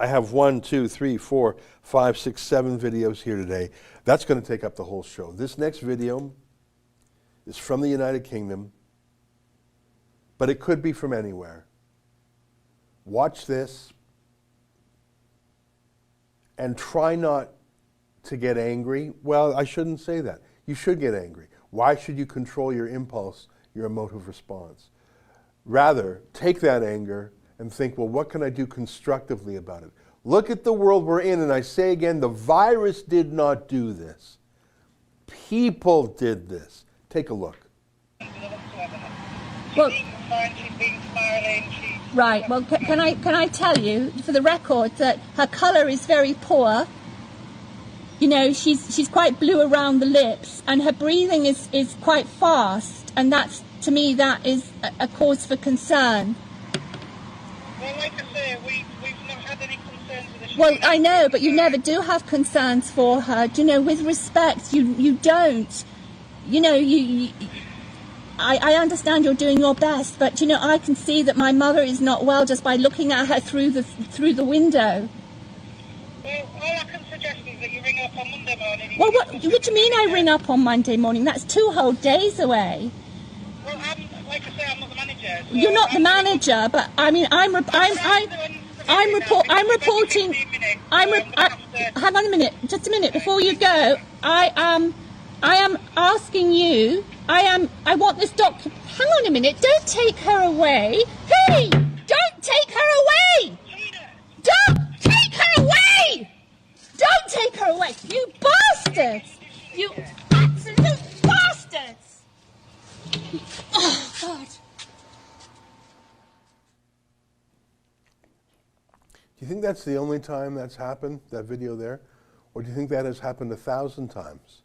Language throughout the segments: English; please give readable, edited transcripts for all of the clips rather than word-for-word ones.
I have 1, 2, 3, 4, 5, 6, 7 videos here today. That's going to take up the whole show. This next video is from the United Kingdom, but it could be from anywhere. Watch this and try not to get angry. Well, I shouldn't say that. You should get angry. Why should you control your impulse, your emotive response? Rather, take that anger and think, well, what can I do constructively about it? Look at the world we're in, and I say again, the virus did not do this. People did this. Take a look. Well, right. Well, can I tell you, for the record, that her colour is very poor. You know, she's quite blue around the lips, and her breathing is quite fast, and that's, to me, that is a cause for concern. Well, like I say, we've not had any concerns with the. Well, I know, but you never do have concerns for her. Do you know, with respect, you don't. You know, I understand you're doing your best, but you know, I can see that my mother is not well just by looking at her through the window. Well, all I can suggest is that you ring up on Monday morning. Well, what do you mean I ring up on Monday morning? That's 2 whole days away. Well, like I say, I'm not the manager. So You're not the manager, but I mean, I'm reporting. Hang on a minute, just a minute before you go. I am asking you. I want this doctor. Hang on a minute. Don't take her away. Hey! Don't take her away! Don't take her away! Don't take her away! You bastards! You absolute bastards! Oh, God. Do you think that's the only time that's happened, that video there? Or do you think that has happened 1,000 times?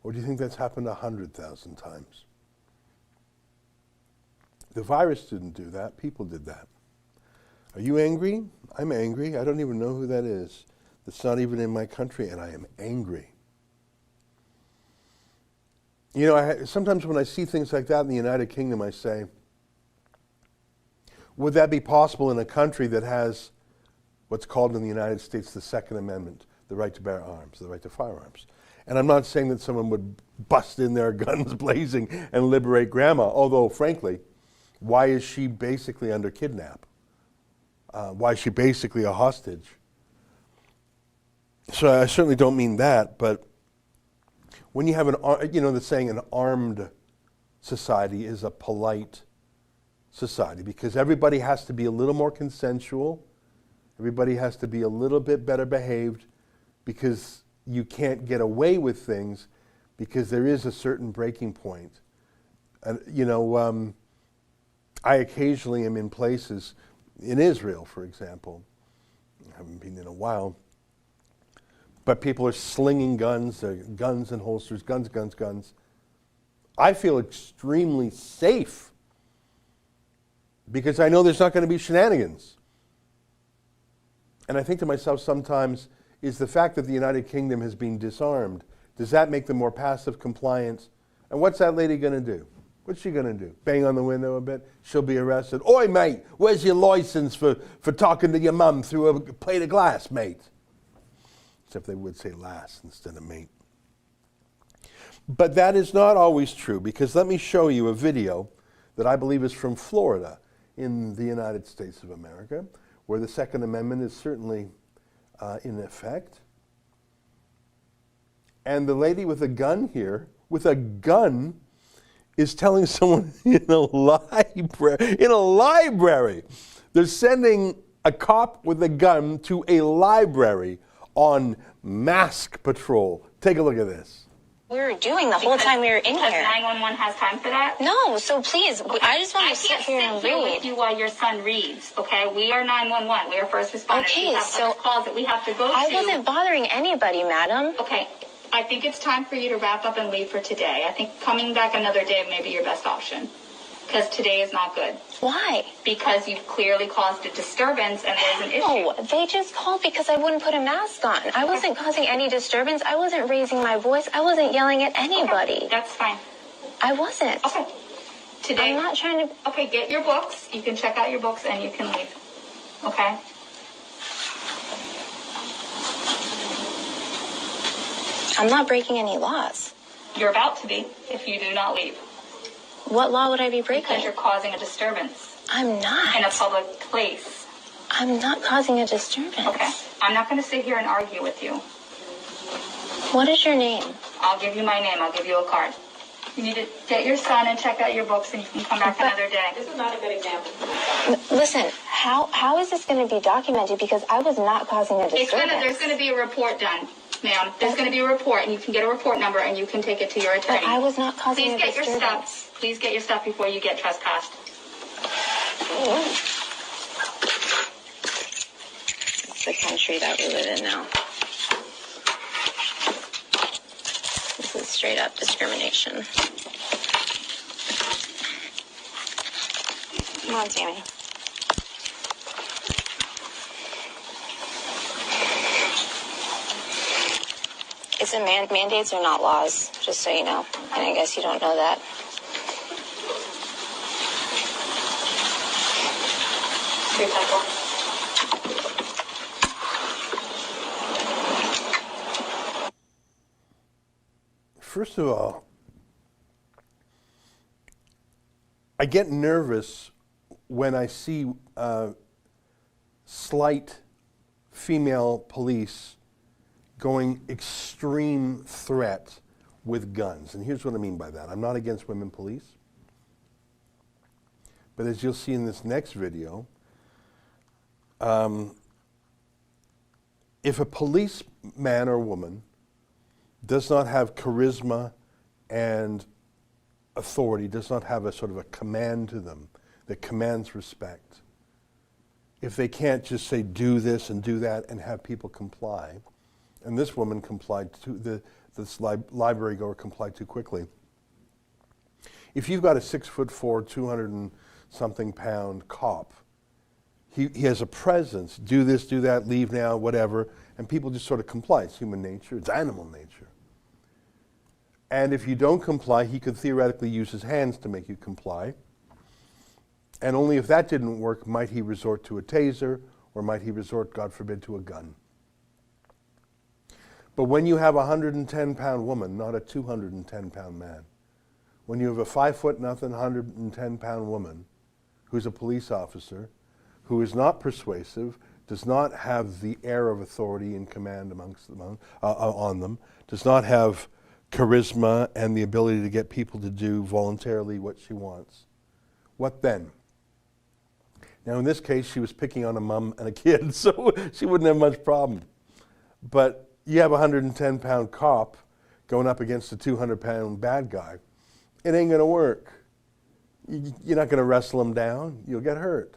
Or do you think that's happened 100,000 times? The virus didn't do that. People did that. Are you angry? I'm angry. I don't even know who that is. That's not even in my country, and I am angry. You know, sometimes when I see things like that in the United Kingdom, I say, would that be possible in a country that has what's called in the United States the Second Amendment, the right to bear arms, the right to firearms? And I'm not saying that someone would bust in there guns blazing and liberate grandma, although, frankly, why is she basically under kidnap? Why is she basically a hostage? So I certainly don't mean that, but when you have the saying, an armed society is a polite society, because everybody has to be a little more consensual, everybody has to be a little bit better behaved, because you can't get away with things, because there is a certain breaking point. And I occasionally am in places, in Israel, for example, I haven't been in a while, but people are slinging guns, guns and holsters, guns. I feel extremely safe because I know there's not going to be shenanigans. And I think to myself sometimes, is the fact that the United Kingdom has been disarmed, does that make them more passive compliant? And what's that lady going to do? What's she going to do? Bang on the window a bit? She'll be arrested. Oi, mate, where's your license for talking to your mum through a plate of glass, mate? Except they would say lass instead of mate. But that is not always true, because let me show you a video that I believe is from Florida in the United States of America, where the Second Amendment is certainly in effect. And the lady with a gun here, is telling someone in a library. They're sending a cop with a gun to a library on mask patrol. Take a look at this. We were doing the whole time we were in here. 911 has time for that? No, so please, I just want to sit here and read. With you while your son reads, okay? We are 911. We are first responders. Okay, we have so calls that we have to go to. I wasn't bothering anybody, madam. Okay, I think it's time for you to wrap up and leave for today. I think coming back another day may be your best option, because today is not good. Why? Because you've clearly caused a disturbance and there's an issue. No, they just called because I wouldn't put a mask on. I wasn't causing any disturbance. I wasn't raising my voice. I wasn't yelling at anybody. Okay, that's fine. I wasn't. Okay. Today. I'm not trying to. Okay, get your books. You can check out your books and you can leave. Okay? I'm not breaking any laws. You're about to be if you do not leave. What law would I be breaking? Because you're causing a disturbance I'm not. in a public place. I'm not causing a disturbance. Okay. I'm not going to sit here and argue with you. What is your name? I'll give you my name. I'll give you a card. You need to get your son and check out your books, and you can come back another day. This is not a good example. Listen, how is this going to be documented? Because I was not causing a disturbance. There's going to be a report done, ma'am. There's going to be a report, and you can get a report number, and you can take it to your attorney. But I was not causing Please a get your disturbance. stuff. Please get your stuff before you get trespassed. It's the country that we live in now. This is straight up discrimination. Come on, Tammy. It's mandates are not laws, just so you know. And I guess you don't know that. First of all, I get nervous when I see slight female police going extreme threat with guns. And here's what I mean by that. I'm not against women police. But as you'll see in this next video, if a policeman or woman does not have charisma and authority, does not have a sort of a command to them that commands respect, if they can't just say do this and do that and have people comply, and this woman complied this library goer complied too quickly. If you've got a 6'4", 200 and something pound cop, he has a presence, do this, do that, leave now, whatever, and people just sort of comply. It's human nature, it's animal nature. And if you don't comply, he could theoretically use his hands to make you comply. And only if that didn't work might he resort to a taser, or might he resort, God forbid, to a gun. But when you have a 110-pound woman, not a 210-pound man, when you have a 5'0", 110-pound woman who's a police officer, who is not persuasive, does not have the air of authority and command amongst them, on them, does not have charisma and the ability to get people to do voluntarily what she wants, what then? Now in this case, she was picking on a mom and a kid, so she wouldn't have much problem. But you have a 110-pound cop going up against a 200-pound bad guy. It ain't going to work. You're not going to wrestle him down. You'll get hurt.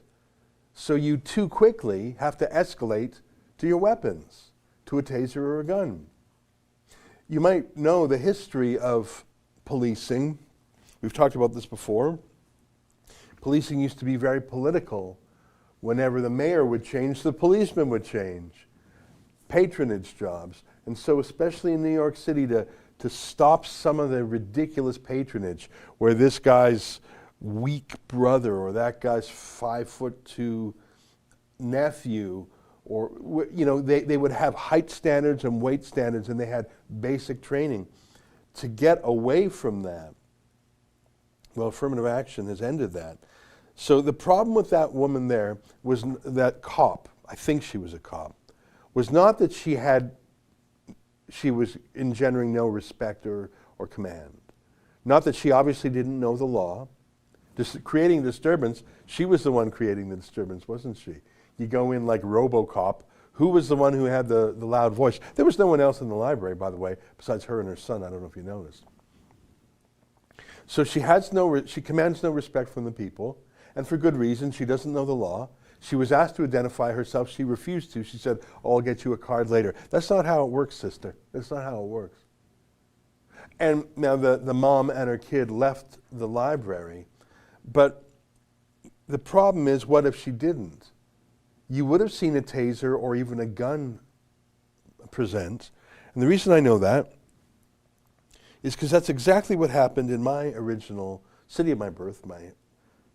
So you too quickly have to escalate to your weapons, to a taser or a gun. You might know the history of policing. We've talked about this before. Policing used to be very political. Whenever the mayor would change, the policeman would change. Patronage jobs. And so especially in New York City, to stop some of the ridiculous patronage where this guy's weak brother or that guy's 5'2" nephew, or they would have height standards and weight standards, and they had basic training. To get away from that, well, affirmative action has ended that. So the problem with that woman there was that cop, I think she was a cop, was not that she was engendering no respect or command. Not that she obviously didn't know the law. Creating disturbance, she was the one creating the disturbance, wasn't she? You go in like RoboCop. Who was the one who had the loud voice? There was no one else in the library, by the way, besides her and her son. I don't know if you noticed. So she commands no respect from the people, and for good reason. She doesn't know the law. She was asked to identify herself. She refused to. She said, "Oh, I'll get you a card later." That's not how it works, sister. That's not how it works. And now the mom and her kid left the library. But the problem is, what if she didn't? You would have seen a taser or even a gun present. And the reason I know that is because that's exactly what happened in my original city of my birth, my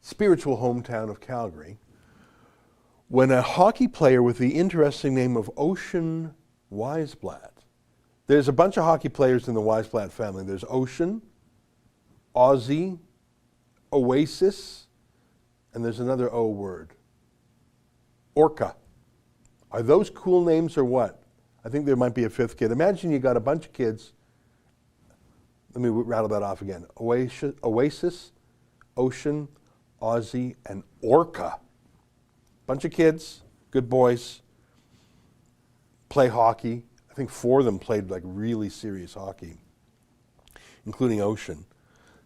spiritual hometown of Calgary, when a hockey player with the interesting name of Ocean Weisblatt There's a bunch of hockey players in the Weisblatt family. There's Ocean, Aussie, Oasis, and there's another O word. Orca. Are those cool names or what? I think there might be a fifth kid. Imagine you got a bunch of kids. Let me rattle that off again. Oasis, Ocean, Aussie, and Orca. Bunch of kids, good boys, play hockey. I think 4 of them played like really serious hockey, including Ocean.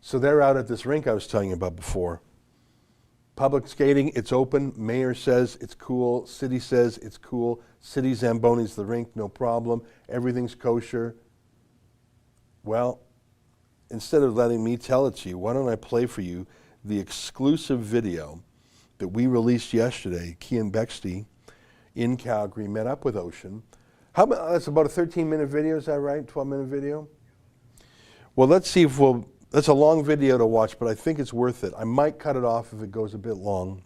So they're out at this rink I was telling you about before. Public skating, it's open. Mayor says it's cool. City says it's cool. City Zamboni's the rink, no problem. Everything's kosher. Well, instead of letting me tell it to you, why don't I play for you the exclusive video that we released yesterday. Kian Bexty in Calgary met up with Ocean. That's about a 13-minute video, is that right? 12-minute video? Well, let's see if that's a long video to watch, but I think it's worth it. I might cut it off if it goes a bit long.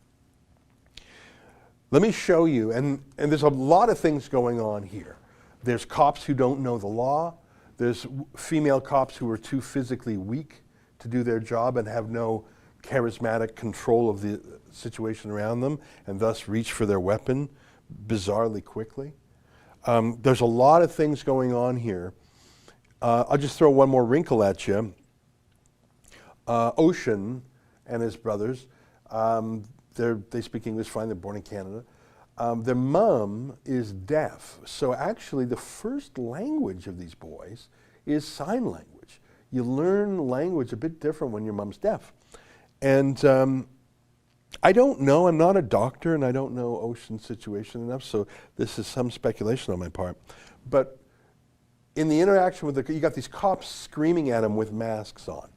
Let me show you, and there's a lot of things going on here. There's cops who don't know the law. There's female cops who are too physically weak to do their job and have no charismatic control of the situation around them, and thus reach for their weapon bizarrely quickly. There's a lot of things going on here. I'll just throw one more wrinkle at you. Ocean and his brothers, they speak English fine, they're born in Canada. Their mom is deaf, so actually the first language of these boys is sign language. You learn language a bit different when your mom's deaf. And I don't know, I'm not a doctor and I don't know Ocean's situation enough, so this is some speculation on my part. But in the interaction with you got these cops screaming at him with masks on.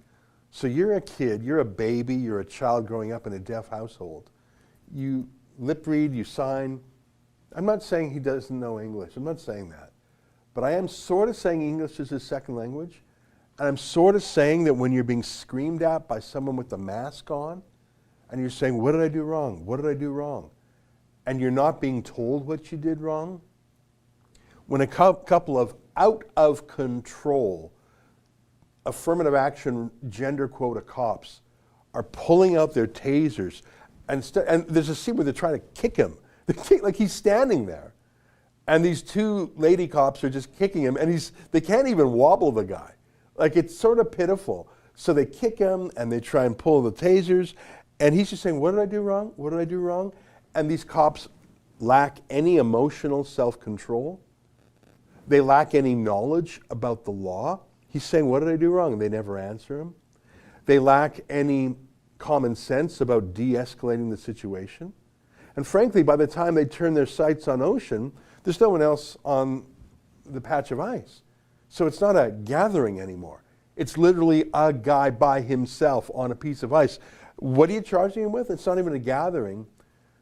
So you're a kid, you're a baby, you're a child growing up in a deaf household. You lip read, you sign. I'm not saying he doesn't know English, I'm not saying that. But I am sort of saying English is his second language. And I'm sort of saying that when you're being screamed at by someone with the mask on, and you're saying, what did I do wrong? What did I do wrong? And you're not being told what you did wrong. When a couple of out of control affirmative action gender quota cops are pulling out their tasers, and there's a scene where they're trying to kick him. Like he's standing there. And these 2 lady cops are just kicking him, and they can't even wobble the guy. Like, it's sort of pitiful. So they kick him, and they try and pull the tasers, and he's just saying, what did I do wrong? What did I do wrong? And these cops lack any emotional self-control. They lack any knowledge about the law. He's saying, what did I do wrong? And they never answer him. They lack any common sense about de-escalating the situation. And frankly, by the time they turn their sights on Ocean, there's no one else on the patch of ice. So it's not a gathering anymore. It's literally a guy by himself on a piece of ice. What are you charging him with? It's not even a gathering.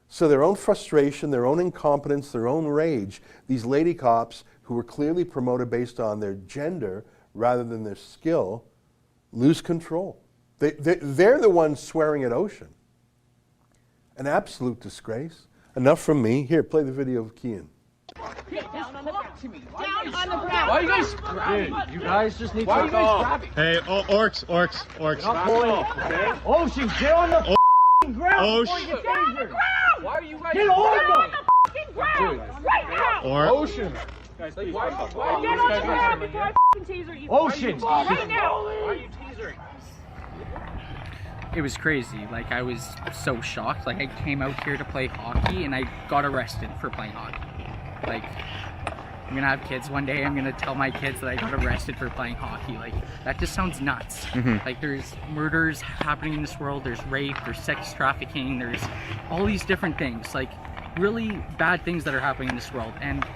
So their own frustration, their own incompetence, their own rage, these lady cops who were clearly promoted based on their gender rather than their skill, lose control. They're the ones swearing at Ocean. An absolute disgrace. Enough from me. Here, play the video of Kian. Down on the ground. Why are you guys grabbing? Dude, you guys just need Why to are you guys grabbing? Hey, orcs. Not pulling it, okay? Ocean, get on the ground before you get tasered. Why are you guys Get on the fucking ground right now! Ocean. Guys, Why Get on the ground before I fucking taser you. Ocean. Right now! Why are you tasering? It was crazy. Like, I was so shocked. Like, I came out here to play hockey and I got arrested for playing hockey. Like, I'm gonna have kids one day, I'm gonna tell my kids that I got arrested for playing hockey. Like, that just sounds nuts. Like, there's murders happening in this world, there's rape, there's sex trafficking, there's all these different things. Like, really bad things that are happening in this world. And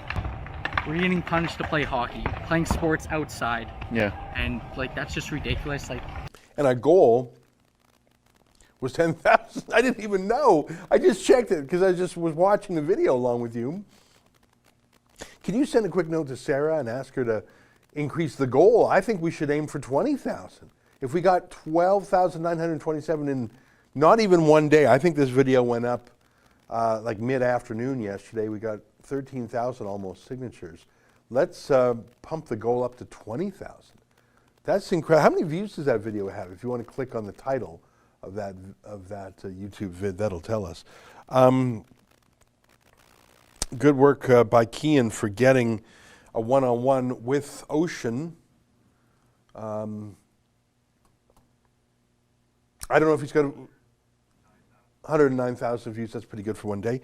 we're getting punished to play hockey, playing sports outside. Yeah. And, like, that's just ridiculous. Like, And our goal was 10,000. I didn't even know. I just checked it because I just was watching the video along with you. Can you send a quick note to Sarah and ask her to increase the goal? I think we should aim for 20,000. If we got 12,927 in not even one day, I think this video went up like mid-afternoon yesterday. We got 13,000 almost signatures. Let's pump the goal up to 20,000. That's incredible. How many views does that video have? If you want to click on the title of that YouTube vid, that'll tell us. Good work by Kian for getting a one-on-one with Ocean. I don't know if he's got 109,000 views. That's pretty good for one day.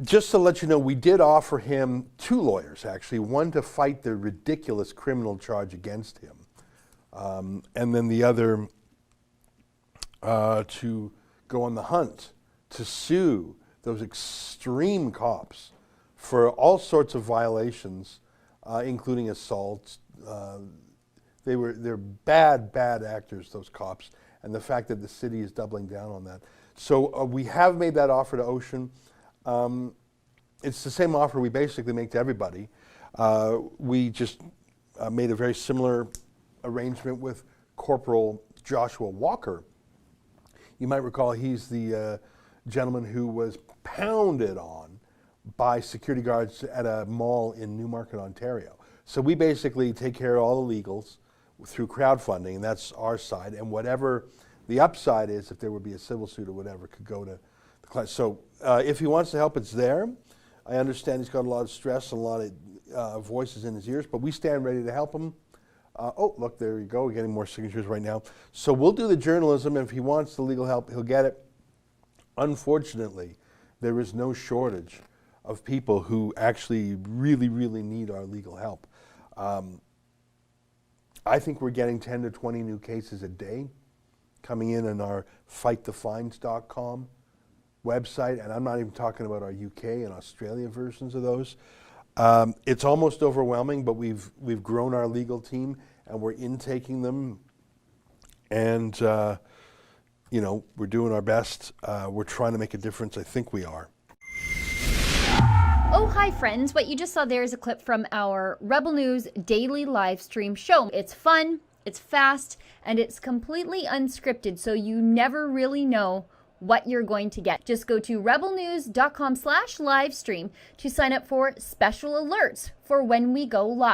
Just to let you know, we did offer him 2 lawyers, actually. One to fight the ridiculous criminal charge against him, and then the other to go on the hunt to sue those extreme cops for all sorts of violations, including assaults. They're bad actors, those cops, and the fact that the city is doubling down on that. So we have made that offer to Ocean. It's the same offer we basically make to everybody. We just made a very similar arrangement with Corporal Joshua Walker. You might recall he's the gentleman who was pounded on by security guards at a mall in Newmarket, Ontario. So we basically take care of all the legals through crowdfunding, and that's our side. And whatever the upside is, if there would be a civil suit or whatever, could go to the client. So if he wants to help, it's there. I understand he's got a lot of stress and a lot of voices in his ears, but we stand ready to help him. Oh, look, there you go. We're getting more signatures right now. So we'll do the journalism, and if he wants the legal help, he'll get it. Unfortunately, there is no shortage of people who actually really, really need our legal help. I think we're getting 10 to 20 new cases a day coming in our fightthefines.com website, and I'm not even talking about our UK and Australia versions of those. It's almost overwhelming, but we've grown our legal team, and we're intaking them, and we're doing our best. We're trying to make a difference. I think we are. Oh, hi friends. What you just saw there is a clip from our Rebel News daily live stream show. It's fun, it's fast, and it's completely unscripted, so you never really know what you're going to get. Just go to rebelnews.com/livestream to sign up for special alerts for when we go live.